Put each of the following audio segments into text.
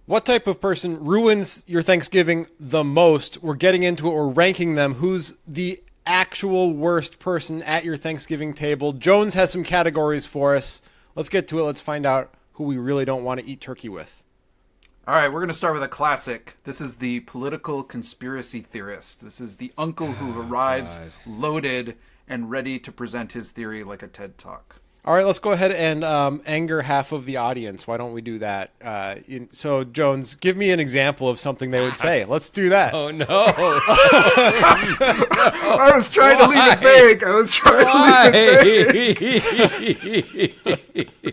What type of person ruins your Thanksgiving the most? We're getting into it. We're ranking them. Who's the actual worst person at your Thanksgiving table? Jones has some categories for us. Let's get to it. Let's find out who we really don't want to eat turkey with. All right, we're going to start with a classic. This is the political conspiracy theorist. This is the uncle who arrives loaded and ready to present his theory like a TED Talk. All right, let's go ahead and anger half of the audience. Why don't we do that? So, Jones, give me an example of something they would say. Let's do that. Oh, no. I was trying to leave it vague. I was trying to leave it vague.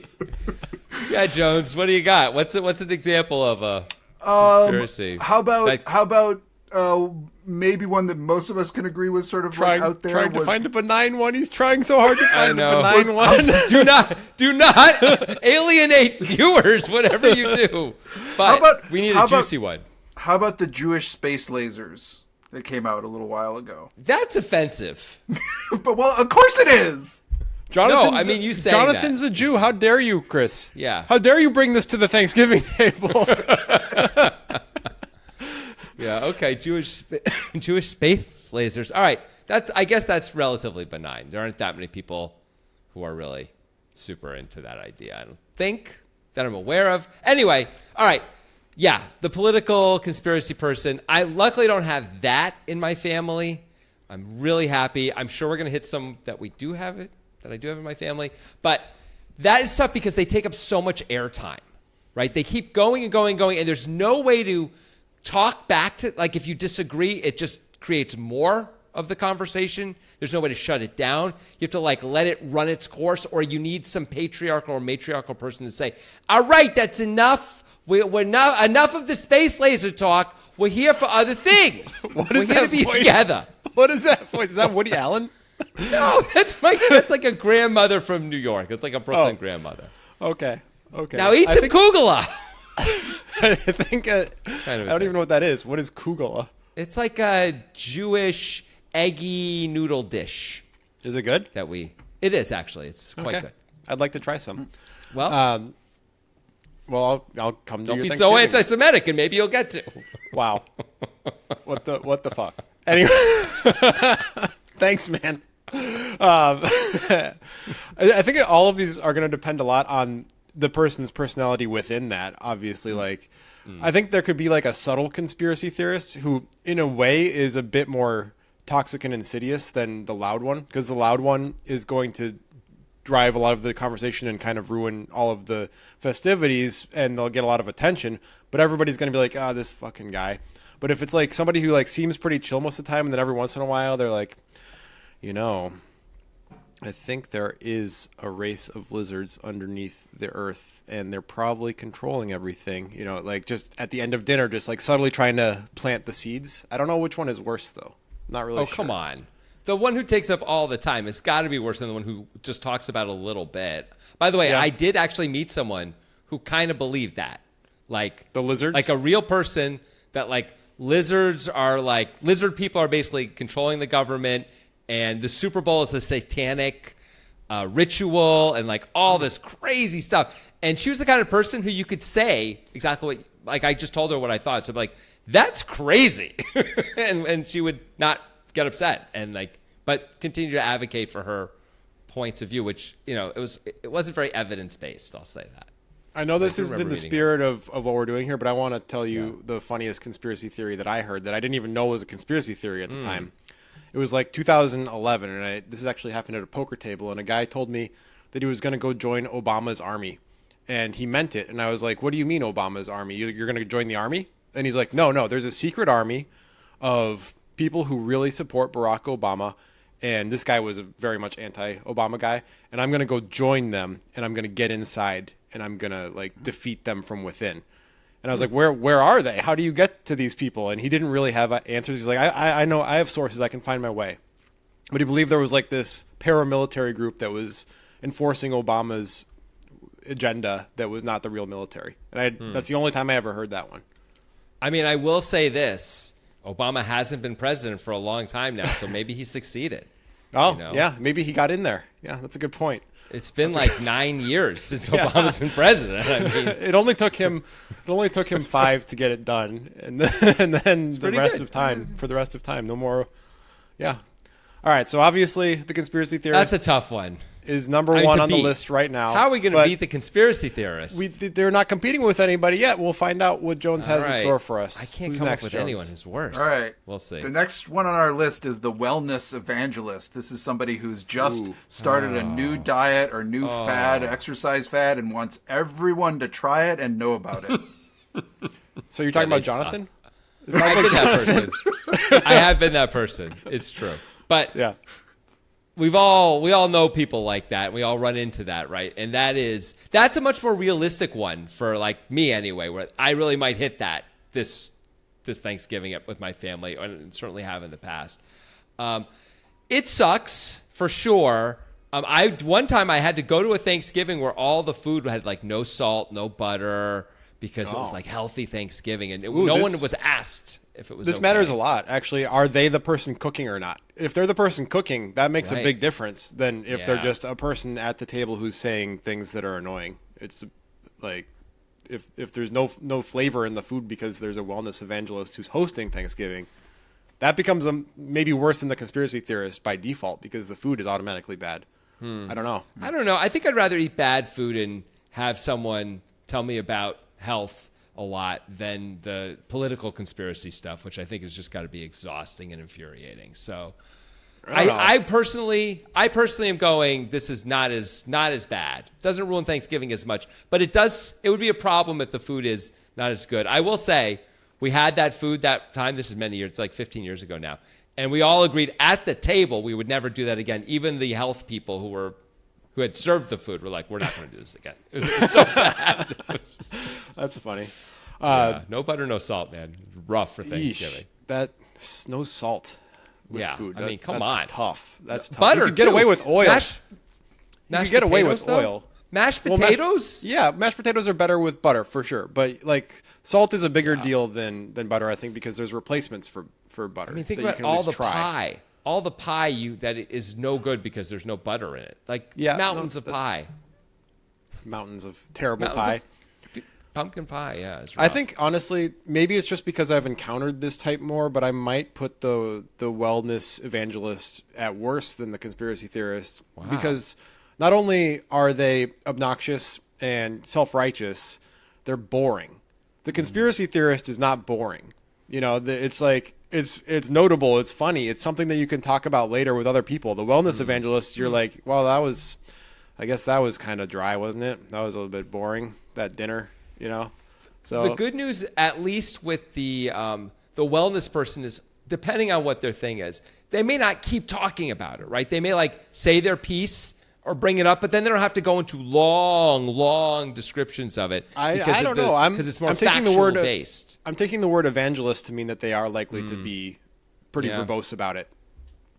Yeah, Jones, what do you got? What's an example of a conspiracy? How about maybe one that most of us can agree was sort of like out there? Trying to find a benign one. He's trying so hard to find a benign one. Do not alienate viewers, whatever you do. But we need a juicy one. How about the Jewish space lasers that came out a little while ago? That's offensive. But, well, of course it is. You say Jonathan's that. A Jew. How dare you, Chris? Yeah. How dare you bring this to the Thanksgiving table? Yeah. Okay. Jewish space lasers. All right. I guess that's relatively benign. There aren't that many people who are really super into that idea. I don't think that I'm aware of. Anyway. All right. Yeah. The political conspiracy person. I luckily don't have that in my family. I'm really happy. I'm sure we're going to hit some that I do have in my family. But that is tough because they take up so much airtime, right? They keep going and going and going, and there's no way to talk back to, like, if you disagree, it just creates more of the conversation. There's no way to shut it down. You have to, like, let it run its course, or you need some patriarchal or matriarchal person to say, all right, that's enough. We're not enough of the space laser talk. We're here for other things. What is We're that here to be voice? together. What is that voice? Is that Woody Allen? No, that's like a grandmother from New York. It's like a Brooklyn grandmother. Okay. Now eat some kugela. I think I don't even know what that is. What is kugela? It's like a Jewish eggy noodle dish. Is it good? It is actually. It's quite good. I'd like to try some. Well, I'll come to don't your be Thanksgiving. so anti-Semitic, and maybe you'll get to. Wow. What the fuck? Anyway, thanks, man. I think all of these are going to depend a lot on the person's personality within that. Obviously, I think there could be like a subtle conspiracy theorist who, in a way, is a bit more toxic and insidious than the loud one, because the loud one is going to drive a lot of the conversation and kind of ruin all of the festivities, and they'll get a lot of attention, but everybody's going to be like, this fucking guy. But if it's like somebody who like seems pretty chill most of the time, and then every once in a while they're like, I think there is a race of lizards underneath the earth, and they're probably controlling everything, like just at the end of dinner, just like subtly trying to plant the seeds. I don't know which one is worse though. Not really sure. Come on. The one who takes up all the time, it's got to be worse than the one who just talks about a little bit. By the way, I did actually meet someone who kind of believed that. Like the lizards? Like a real person that like lizard people are basically controlling the government, and the Super Bowl is a satanic ritual and like all this crazy stuff. And she was the kind of person who you could say exactly what, like I just told her what I thought. So like, that's crazy. and she would not get upset and but continue to advocate for her points of view, which, it wasn't very evidence-based. I'll say that. I know this isn't in the spirit of what we're doing here, but I want to tell you the funniest conspiracy theory that I heard that I didn't even know was a conspiracy theory at the time. It was like 2011, and this has actually happened at a poker table, and a guy told me that he was going to go join Obama's army, and he meant it. And I was like, what do you mean Obama's army? You're going to join the army? And he's like, no, there's a secret army of people who really support Barack Obama, and this guy was a very much anti-Obama guy, and I'm going to go join them, and I'm going to get inside, and I'm going to defeat them from within. And I was like, where are they? How do you get to these people? And he didn't really have answers. He's like, I know, I have sources, I can find my way. But he believed there was this paramilitary group that was enforcing Obama's agenda that was not the real military. And that's the only time I ever heard that one. I mean, I will say this. Obama hasn't been president for a long time now, so maybe he succeeded. Oh, yeah, maybe he got in there. Yeah, that's a good point. It's been like 9 years since Obama's been president. I mean, It only took him 5 to get it done, and then the rest of time no more. Yeah. All right. So obviously the conspiracy theorist that's a tough one. is number one on the list right now. How are we going to beat the conspiracy theorists? They're not competing with anybody yet. We'll find out what Jones has in store for us. I can't Who's come next, up with Jones? anyone who's worse. All right. We'll see. The next one on our list is the wellness evangelist. This is somebody who's just started a new diet or new exercise fad, and wants everyone to try it and know about it. So you're talking about Jonathan? I've been that person. I have been that person. It's true. But Yeah. we all know people like that. We all run into that, right? And that's a much more realistic one for like me anyway, where I really might hit that this Thanksgiving with my family, and certainly have in the past. It sucks for sure. One time I had to go to a Thanksgiving where all the food had like no salt, no butter, because it was like healthy Thanksgiving, and no one was asked if it was. This matters a lot, actually. Are they the person cooking or not? If they're the person cooking, that makes a big difference than if they're just a person at the table who's saying things that are annoying. It's like if there's no flavor in the food because there's a wellness evangelist who's hosting Thanksgiving, that becomes maybe worse than the conspiracy theorist by default because the food is automatically bad. I don't know. I think I'd rather eat bad food and have someone tell me about health a lot than the political conspiracy stuff, which I think has just got to be exhausting and infuriating. So I personally am going, this is not as bad. It doesn't ruin Thanksgiving as much, but it would be a problem if the food is not as good. I will say we had that food that time. This is many years, it's like 15 years ago now. And we all agreed at the table we would never do that again. Even the health people who had served the food were like, we're not going to do this again. It was so bad. That's funny. No butter, no salt, man. Rough for Thanksgiving. That's no salt with food. I mean, come that's on. Tough. That's tough. Butter, you could get away with oil. You could get away with oil. Mashed potatoes? Mashed potatoes are better with butter for sure. But like salt is a bigger deal than butter, I think, because there's replacements for butter. I mean, think about all the pie. All the pie that is no good because there's no butter in it. Like mountains of pie. Mountains of terrible pie. Pumpkin pie, yeah. It's rough. I think, honestly, maybe it's just because I've encountered this type more, but I might put the wellness evangelist at worse than the conspiracy theorist. Wow. Because not only are they obnoxious and self-righteous, they're boring. The conspiracy theorist is not boring. You know, it's like, it's notable, it's funny, it's something that you can talk about later with other people. The wellness evangelist, you're like, well, I guess that was kind of dry, wasn't it? That was a little bit boring, that dinner. You know, so the good news, at least with the wellness person, is depending on what their thing is, they may not keep talking about it, right? They may like say their piece or bring it up, but then they don't have to go into long descriptions of it. I don't know. Because it's more factual based. I'm taking the word evangelist to mean that they are likely to be pretty verbose about it.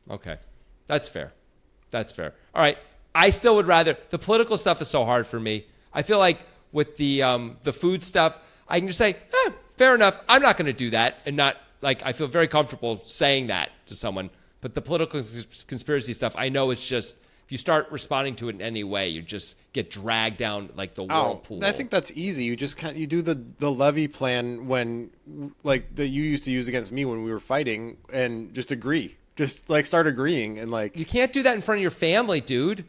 Okay, that's fair. All right, I still would rather. The political stuff is so hard for me. I feel like with the food stuff, I can just say, fair enough. I'm not going to do that, and not like I feel very comfortable saying that to someone. But the political conspiracy stuff, I know it's just if you start responding to it in any way, you just get dragged down like the whirlpool. I think that's easy. You just you do the levy plan when like that you used to use against me when we were fighting, and just agree. Just like start agreeing and like you can't do that in front of your family, dude.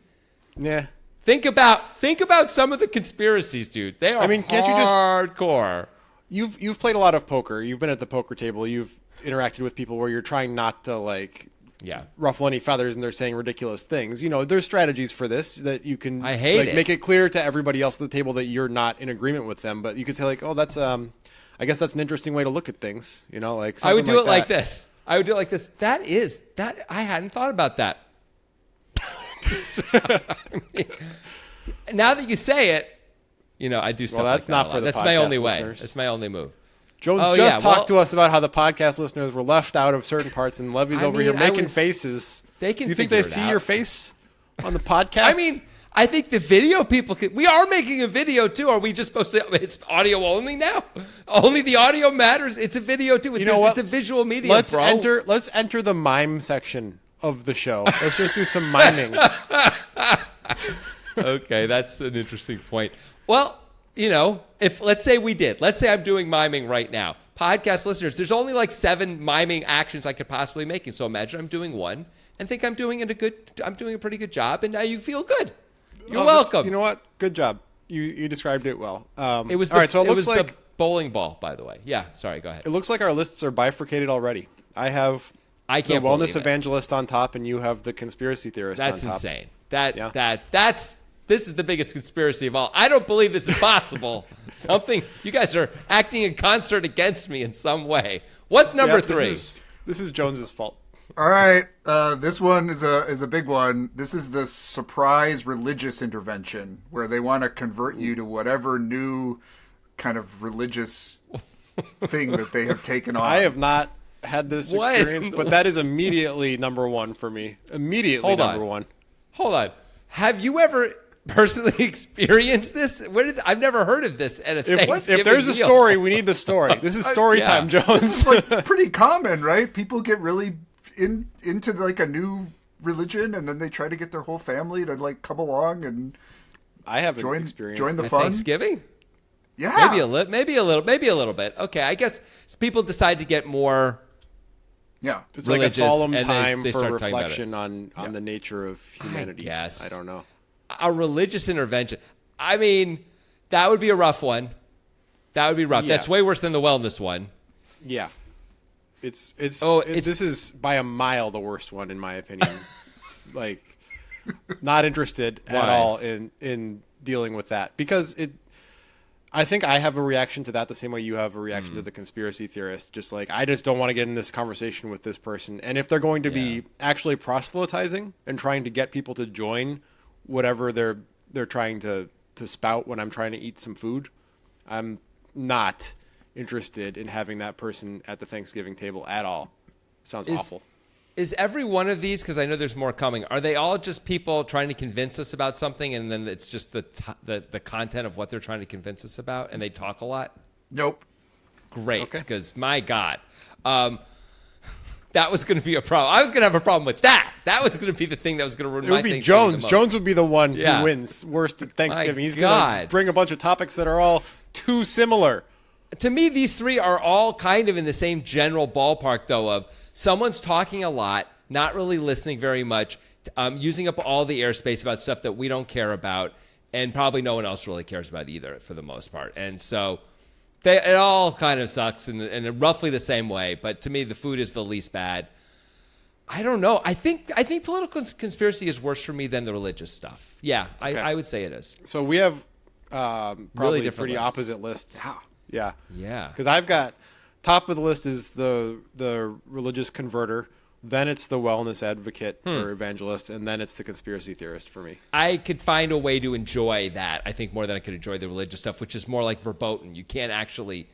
Yeah. Think about some of the conspiracies, dude. They are can't you just hardcore. You've played a lot of poker. You've been at the poker table. You've interacted with people where you're trying not to like ruffle any feathers and they're saying ridiculous things. You know, there's strategies for this that you can make it clear to everybody else at the table that you're not in agreement with them. But you could say like, oh, that's I guess that's an interesting way to look at things. You know, like I would do it like this. That I hadn't thought about that. Now that you say it, you know, I do stuff that's like that. Not for the That's podcast my only way. listeners. That's my only move. Jones talked to us about how the podcast listeners were left out of certain parts, and Levy's over here making faces. They can. Do you think they see your face on the podcast? I mean, I think the video people can. We are making a video too. Are we just supposed to? It's audio only now. Only the audio matters. It's a video too. You know what? It's a visual medium. Let's enter the mime section of the show. Let's just do some miming. Okay, that's an interesting point. Well, if let's say I'm doing miming right now. Podcast listeners, there's only like 7 miming actions I could possibly make. And so imagine I'm doing one and think I'm doing a pretty good job, and now you feel good. You're welcome. You know what? Good job. You described it well. It was all right, so it looks like the bowling ball, by the way. Yeah, sorry, go ahead. it looks like our lists are bifurcated already. I have I the can't wellness believe it. evangelist on top, and you have the conspiracy theorist That's on top. insane. Yeah. This is the biggest conspiracy of all. I don't believe this is possible. You guys are acting in concert against me in some way. What's number 3? This is Jones's fault. All right, this one is a big one. This is the surprise religious intervention where they want to convert you to whatever new kind of religious thing that they have taken on. I have not had this experience, but that is immediately number 1 for me. Immediately number 1. Hold on. Have you ever personally experienced this? I've never heard of this at a Thanksgiving If there's a meal. story, we need the story. This is story time, Jones. This is like pretty common, right? People get really into like a new religion, and then they try to get their whole family to like come along and I haven't experienced join the this. fun. Thanksgiving? Yeah, Maybe a little bit. Okay, I guess people decide to get more. Yeah, It's like a religious, solemn and time they for start talking about reflection on the nature of humanity. guess. I don't know. A religious intervention. I mean, that would be a rough one. That would be rough. Yeah. That's way worse than the wellness one. Yeah. This is by a mile the worst one in my opinion. Like, not interested at Why? all in dealing with that, because I think I have a reaction to that the same way you have a reaction to the conspiracy theorist. Just like, I just don't want to get in this conversation with this person. And if they're going to be actually proselytizing and trying to get people to join whatever they're trying to spout when I'm trying to eat some food, I'm not interested in having that person at the Thanksgiving table at all. Sounds awful. Is every one of these, because I know there's more coming, are they all just people trying to convince us about something, and then it's just the content of what they're trying to convince us about, and they talk a lot? Nope. Great, because my God, that was going to be a problem. I was going to have a problem with that. That was going to be the thing that was going to ruin It my would be Thanksgiving Jones. the most. Jones would be the one Yeah. who wins worst at Thanksgiving. My He's going God. to bring a bunch of topics that are all too similar. To me, these 3 are all kind of in the same general ballpark, though, of someone's talking a lot, not really listening very much, using up all the airspace about stuff that we don't care about, and probably no one else really cares about either, for the most part. And so it all kind of sucks in roughly the same way. But to me, the food is the least bad. I don't know. I think political conspiracy is worse for me than the religious stuff. Yeah, Okay. I would say it is. So we have probably different pretty lists. opposite lists. Yeah. Yeah. Because I've got top of the list is the religious converter, then it's the wellness advocate or evangelist, and then it's the conspiracy theorist for me. I could find a way to enjoy that, I think, more than I could enjoy the religious stuff, which is more like verboten. You can't actually,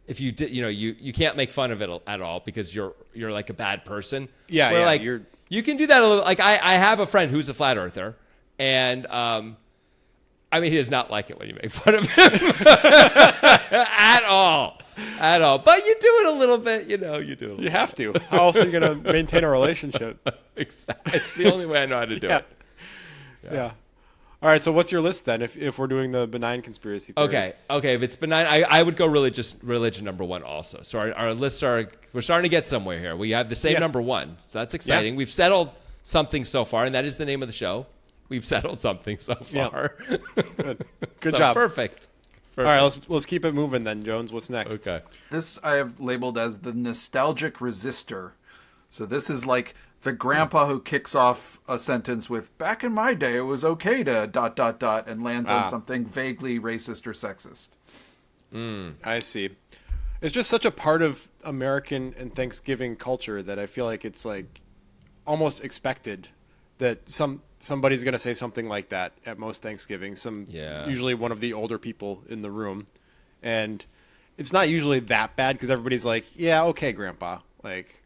if you did, you can't make fun of it at all because you're like a bad person. Yeah, Where, yeah, like, you're- you can do that a little. Like I have a friend who's a flat earther, and I mean, he does not like it when you make fun of him at all. But you do it a little bit, you do it a little You have to. How else are you going to maintain a relationship? Exactly. It's the only way I know how to do it. Yeah. All right. So what's your list then? If we're doing the benign conspiracy theorists? Okay. If it's benign, I would go religion number 1 also. So our lists we're starting to get somewhere here. We have the same number 1, so that's exciting. Yeah. We've settled something so far, and that is the name of the show. We've settled something so far. Good job. Perfect. All right. Let's keep it moving then, Jones. What's next? Okay. This I have labeled as the nostalgic resistor. So this is like the grandpa who kicks off a sentence with, back in my day, it was okay to ... and lands on something vaguely racist or sexist. I see. It's just such a part of American and Thanksgiving culture that I feel like it's like almost expected that somebody's going to say something like that at most Thanksgivings. Usually one of the older people in the room, and it's not usually that bad because everybody's like, yeah, okay, grandpa, like,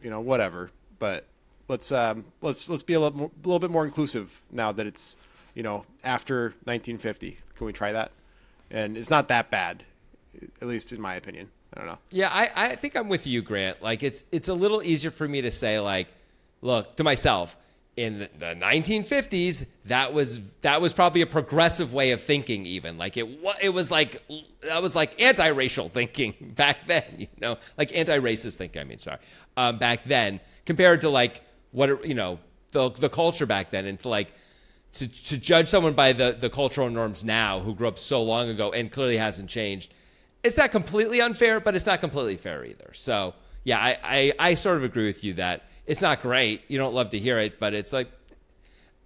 whatever. But let's be a little bit more inclusive now that it's, after 1950. Can we try that? And it's not that bad, at least in my opinion. I don't know. Yeah, I think I'm with you, Grant. Like, it's a little easier for me to say, like, look, to myself, in the 1950s, that was probably a progressive way of thinking. Even like it was like that was like anti-racial thinking back then, you know, like anti-racist thinking. I mean, sorry, back then compared to like what you know the culture back then, and to like to judge someone by the cultural norms now who grew up so long ago and clearly hasn't changed. It's not completely unfair, but it's not completely fair either. So yeah, I sort of agree with you that it's not great. You don't love to hear it, but it's like,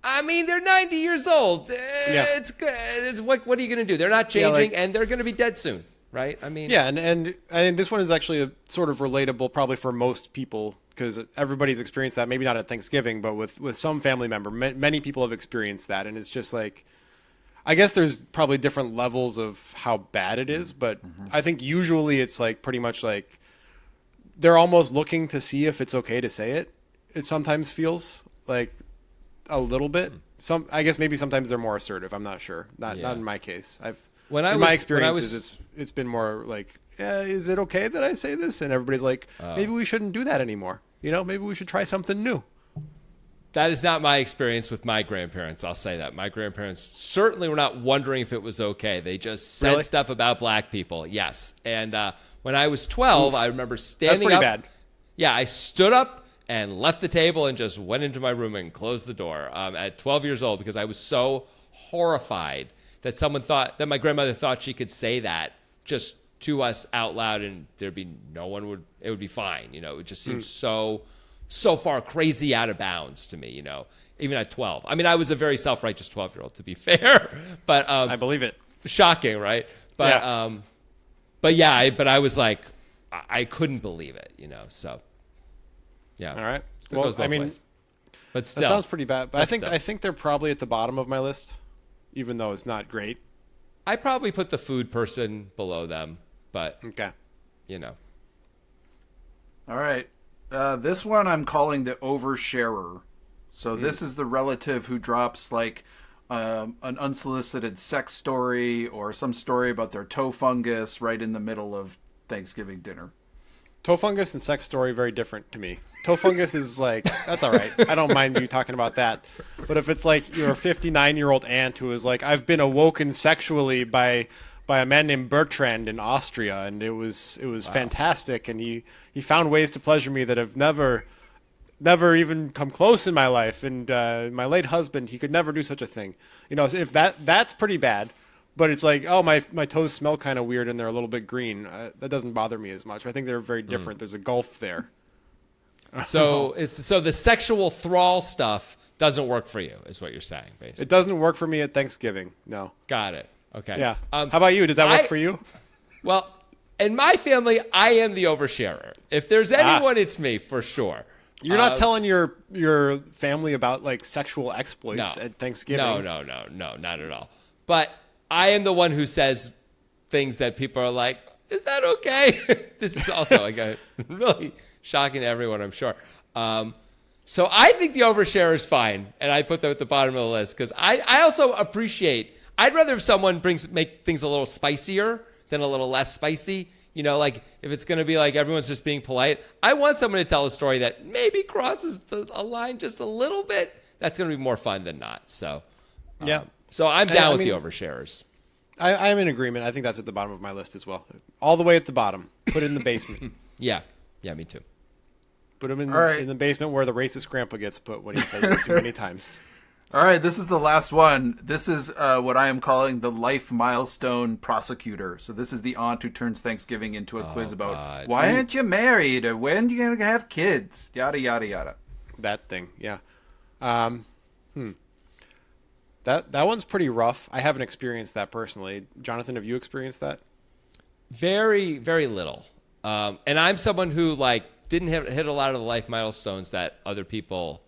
I mean, they're 90 years old. Yeah. It's what are you going to do? They're not changing, and they're going to be dead soon, right? I mean, yeah, and this one is actually a sort of relatable probably for most people because everybody's experienced that. Maybe not at Thanksgiving, but with some family member, many people have experienced that, and it's just like, I guess there's probably different levels of how bad it is, but I think usually it's like pretty much like they're almost looking to see if it's okay to say it. It sometimes feels like a little bit. I guess maybe sometimes they're more assertive. I'm not sure. Not in my case. My experiences, it's been more like, is it okay that I say this? And everybody's like, maybe we shouldn't do that anymore. You know, maybe we should try something new. That is not my experience with my grandparents. I'll say that. My grandparents certainly were not wondering if it was okay. They just said stuff about black people. Yes. And when I was 12, I remember standing up. That's pretty bad. Yeah, I stood up and left the table and just went into my room and closed the door at 12 years old because I was so horrified that my grandmother thought she could say that just to us out loud and it would be fine. You know, it just seemed so far crazy out of bounds to me, you know, even at 12. I mean, I was a very self-righteous 12-year-old, to be fair, but I believe it. Shocking, right? But but I was like, I couldn't believe it, you know. So, yeah. All right. So well, I mean, ways. But still, that sounds pretty bad. But I think they're probably at the bottom of my list, even though it's not great. I probably put the food person below them, but okay, you know. All right. This one I'm calling the Oversharer. So this is the relative who drops like an unsolicited sex story or some story about their toe fungus right in the middle of Thanksgiving dinner. Toe fungus and sex story, very different to me. Toe fungus is like, that's all right. I don't mind you talking about that. But if it's like you're a 59-year-old aunt who is like, I've been awoken sexually by a man named Bertrand in Austria, and it was fantastic, and he found ways to pleasure me that have never even come close in my life, and my late husband, he could never do such a thing. You know, if that's pretty bad, but it's like, oh, my toes smell kind of weird and they're a little bit green. That doesn't bother me as much. I think they're very different. There's a gulf there. So the sexual thrall stuff doesn't work for you, is what you're saying, basically. It doesn't work for me at Thanksgiving. No. Got it. Okay. Yeah. How about you? Does that work for you? Well, in my family, I am the oversharer. If there's anyone, it's me for sure. You're not telling your family about like sexual exploits at Thanksgiving. No, not at all. But I am the one who says things that people are like, is that okay? This is also like really shocking to everyone, I'm sure. So I think the oversharer is fine, and I put them at the bottom of the list because I also appreciate. I'd rather if someone make things a little spicier than a little less spicy. You know, like if it's going to be like everyone's just being polite, I want someone to tell a story that maybe crosses a line just a little bit. That's going to be more fun than not. So, yeah. So I'm down with the oversharers. I am in agreement. I think that's at the bottom of my list as well. All the way at the bottom. Put it in the basement. Yeah, me too. Put him in the basement where the racist grandpa gets put when he says it too many times. All right, this is the last one. This is what I am calling the life milestone prosecutor. So this is the aunt who turns Thanksgiving into a quiz about why aren't you married or when are you going to have kids? Yada, yada, yada. That thing, yeah. That one's pretty rough. I haven't experienced that personally. Jonathan, have you experienced that? Very, very little. And I'm someone who like didn't hit a lot of the life milestones that other people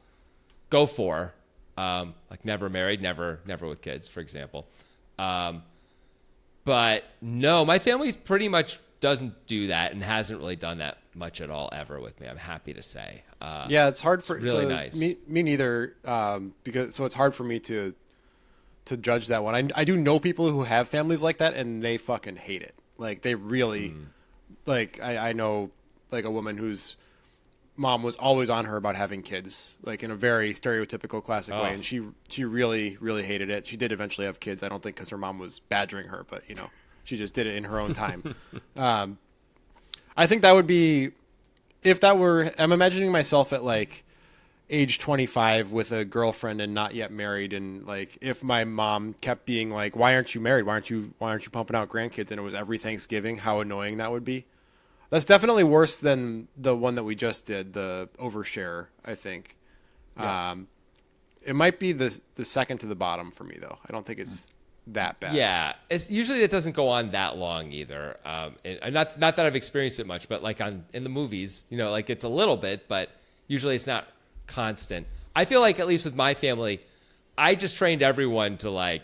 go for. Like never married, never with kids, for example. But no, my family pretty much doesn't do that and hasn't really done that much at all ever with me. I'm happy to say. Yeah, it's hard for really nice. Me neither. Because it's hard for me to judge that one. I do know people who have families like that and they fucking hate it. Like they really like. I know like a woman whose mom was always on her about having kids, like in a very stereotypical classic way. And she really, really hated it. She did eventually have kids. I don't think because her mom was badgering her, but she just did it in her own time. I think that would be, if that were, I'm imagining myself at like age 25 with a girlfriend and not yet married. And like, if my mom kept being like, why aren't you married? Why aren't you pumping out grandkids? And it was every Thanksgiving, how annoying that would be. That's definitely worse than the one that we just did, the Oversharer, I think. Yeah. It might be the second to the bottom for me, though. I don't think it's that bad. Yeah. It's usually it doesn't go on that long either. And not that I've experienced it much, but like in the movies, like it's a little bit, but usually it's not constant. I feel like, at least with my family, I just trained everyone to like,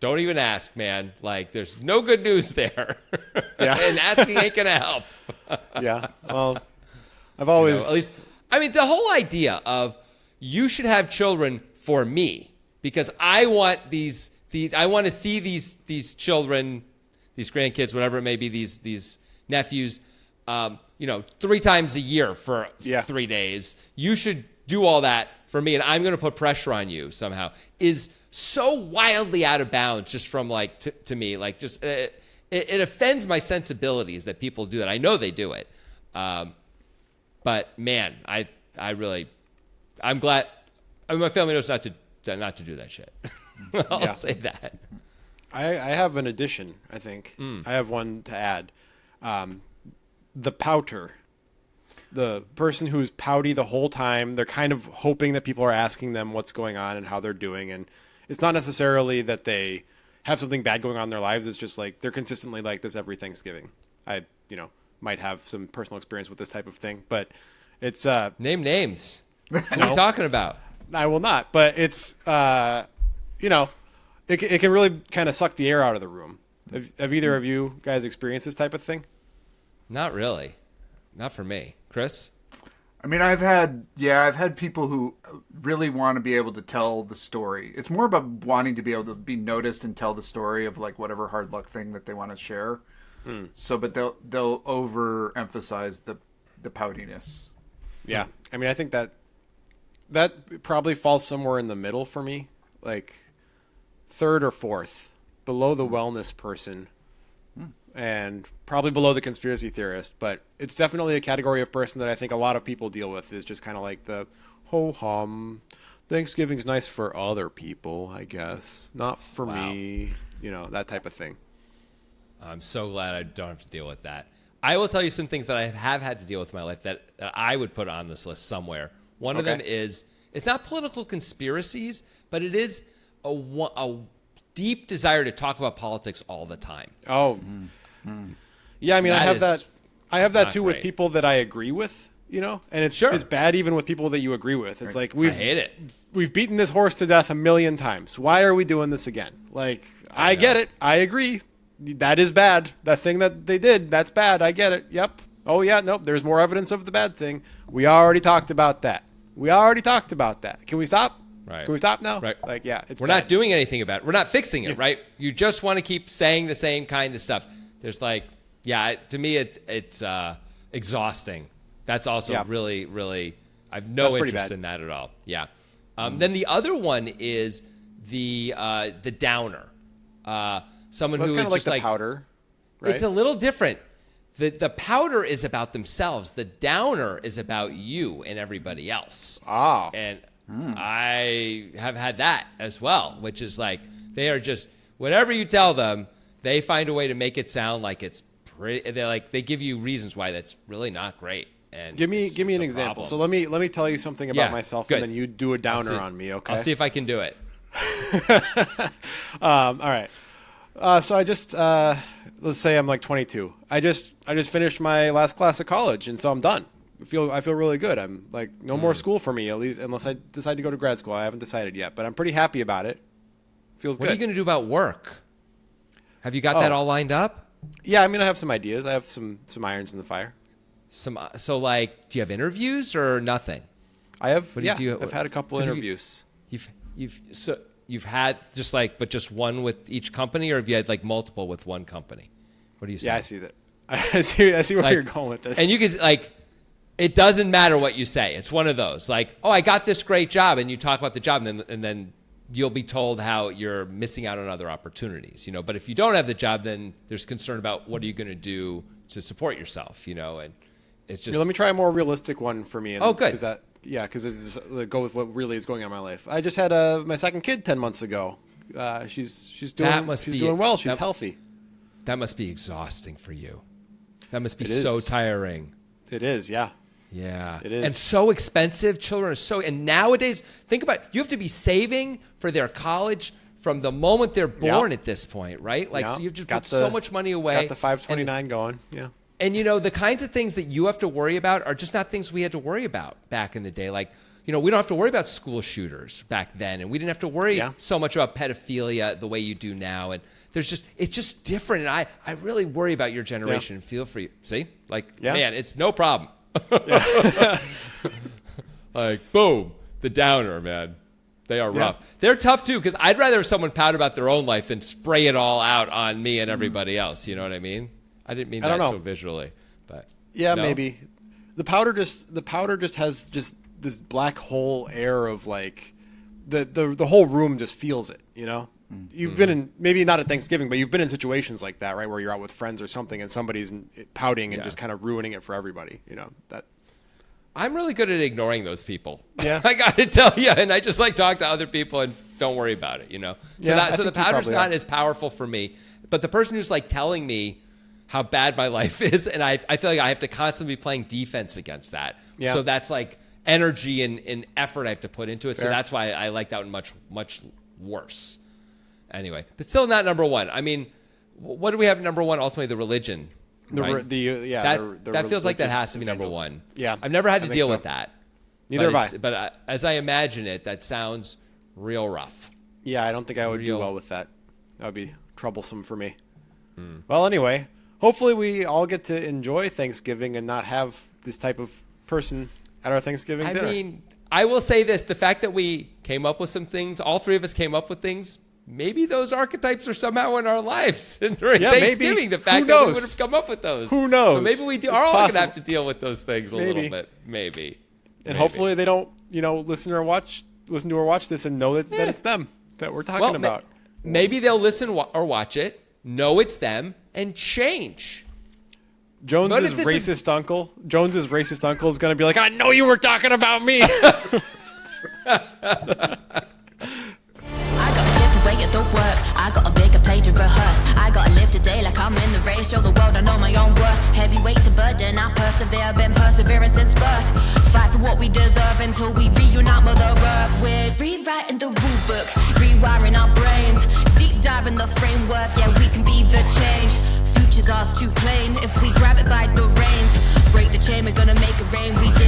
don't even ask, man. Like, there's no good news there. Yeah. And asking ain't going to help. Yeah. Well, I've always... at least, I mean, the whole idea of you should have children for me because I want I want to see these children, these grandkids, whatever it may be, these nephews, 3 times a year for 3 days. You should do all that for me, and I'm going to put pressure on you somehow, is so wildly out of bounds just from like, to me, like just, it offends my sensibilities that people do that. I know they do it. But man, I'm glad, my family knows not to do that shit. I'll say that. I have an addition, I think. I have one to add. The Pouter. The person who's pouty the whole time. They're kind of hoping that people are asking them what's going on and how they're doing. And it's not necessarily that they have something bad going on in their lives. It's just like they're consistently like this every Thanksgiving. I, might have some personal experience with this type of thing, but it's... Name names. What are you talking about? I will not, but it's, it can really kind of suck the air out of the room. Have either of you guys experienced this type of thing? Not really. Not for me. Chris? I mean, I've had people who really want to be able to tell the story. It's more about wanting to be able to be noticed and tell the story of like whatever hard luck thing that they want to share. So, but they'll overemphasize the poutiness. Yeah. I mean, I think that probably falls somewhere in the middle for me, like third or fourth, below the wellness person and probably below the conspiracy theorist. But it's definitely a category of person that I think a lot of people deal with, is just kind of like the ho-hum. Thanksgiving's nice for other people, I guess, not for me, that type of thing. I'm so glad I don't have to deal with that. I will tell you some things that I have had to deal with in my life that I would put on this list somewhere. One of them is, it's not political conspiracies, but it is a deep desire to talk about politics all the time. Oh, yeah. I mean, I have that too with people that I agree with, and it's bad even with people that you agree with. It's like, I hate it. We've beaten this horse to death 1,000,000 times. Why are we doing this again? Like, I get it. I agree. That is bad. That thing that they did, that's bad. I get it. Yep. Oh, yeah. Nope. There's more evidence of the bad thing. We already talked about that. Can we stop? Right. Can we stop now? Right. Like, yeah. We're not doing anything about it. We're not fixing it, right? You just want to keep saying the same kind of stuff. There's like, to me, it's exhausting. That's also really, really, I have no interest in that at all. Yeah. Then the other one is the downer. Someone who is kind of just like the Pouter, right? It's a little different. The Pouter is about themselves. The downer is about you and everybody else. Ah. And I have had that as well, which is like, they are just, whatever you tell them, they find a way to make it sound like it's pretty. They give you reasons why that's really not great. And give me an example. Problem. So let me tell you something about myself, and then you do a downer on me. Okay. I'll see if I can do it. All right. So I just let's say I'm like 22. I just finished my last class of college, and so I'm done. I feel really good. I'm like, no more school for me, at least unless I decide to go to grad school. I haven't decided yet, but I'm pretty happy about it. Feels good. What are you going to do about work? Have you got that all lined up? Yeah, I mean, I have some ideas. I have some irons in the fire. So like, do you have interviews or nothing? I have. I've had a couple interviews. You've had just one with each company, or have you had like multiple with one company? What do you say? Yeah, I see that. I see where you're going with this. And you could it doesn't matter what you say. It's one of those like, oh, I got this great job, and you talk about the job, and then you'll be told how you're missing out on other opportunities, But if you don't have the job, then there's concern about what are you going to do to support yourself, And it's just. Let me try a more realistic one for me. Oh, good. Because it's go with what really is going on in my life. I just had my second kid 10 months ago. She's doing well. She's healthy. That must be exhausting for you. That must be so tiring. It is, yeah. Yeah. It is. And so expensive. Children are and nowadays, think about it, you have to be saving for their college from the moment they're born at this point, right? Like, so you've just put so much money away. Got the 529 going, yeah. And, the kinds of things that you have to worry about are just not things we had to worry about back in the day. Like, we don't have to worry about school shooters back then. And we didn't have to worry so much about pedophilia the way you do now. And it's just different. And I really worry about your generation. Feel for you. See? Like, man, it's no problem. Like, boom, the downer, man. They are rough. They're tough, too, because I'd rather someone pout about their own life than spray it all out on me and everybody else. You know what I mean? I didn't mean that so visually, but maybe the powder just has just this black hole air of like the whole room just feels it. You've been in, maybe not at Thanksgiving, but you've been in situations like that, right, where you're out with friends or something and somebody's pouting and just kind of ruining it for everybody. That. I'm really good at ignoring those people. Yeah, I got to tell you, and I just like talk to other people and don't worry about it. So the powder's not as powerful for me, but the person who's like telling me how bad my life is, and I feel like I have to constantly be playing defense against that. Yeah. So that's like energy and effort I have to put into it. Fair. So that's why I like that one much, much worse. Anyway, but still not number one. I mean, what do we have number one? Ultimately, the religion. Right? That feels like that has to be number one. Yeah. I've never had to deal with that. Neither have I. But as I imagine it, that sounds real rough. Yeah, I don't think I would do well with that. That would be troublesome for me. Well, anyway, hopefully we all get to enjoy Thanksgiving and not have this type of person at our Thanksgiving dinner. I mean, I will say this. The fact that we came up with some things, all three of us came up with things, maybe those archetypes are somehow in our lives during Thanksgiving. Maybe. The fact that we would have come up with those. Who knows? So maybe we are all going to have to deal with those things a little bit. Maybe. And hopefully they don't, listen to or watch this and know that it's them that we're talking about. Maybe they'll listen or watch it, know it's them, and change. Jones's racist uncle is going to be like, I know you were talking about me. The work. I got a bigger play to rehearse. I gotta live today like I'm in the race. Show the world I know my own worth. Heavyweight to burden, I persevere. Been persevering since birth. Fight for what we deserve until we reunite Mother Earth. We're rewriting the rule book, rewiring our brains. Deep dive in the framework, yeah, we can be the change. Future's ours to claim if we grab it by the reins. Break the chain, we're gonna make it rain. We did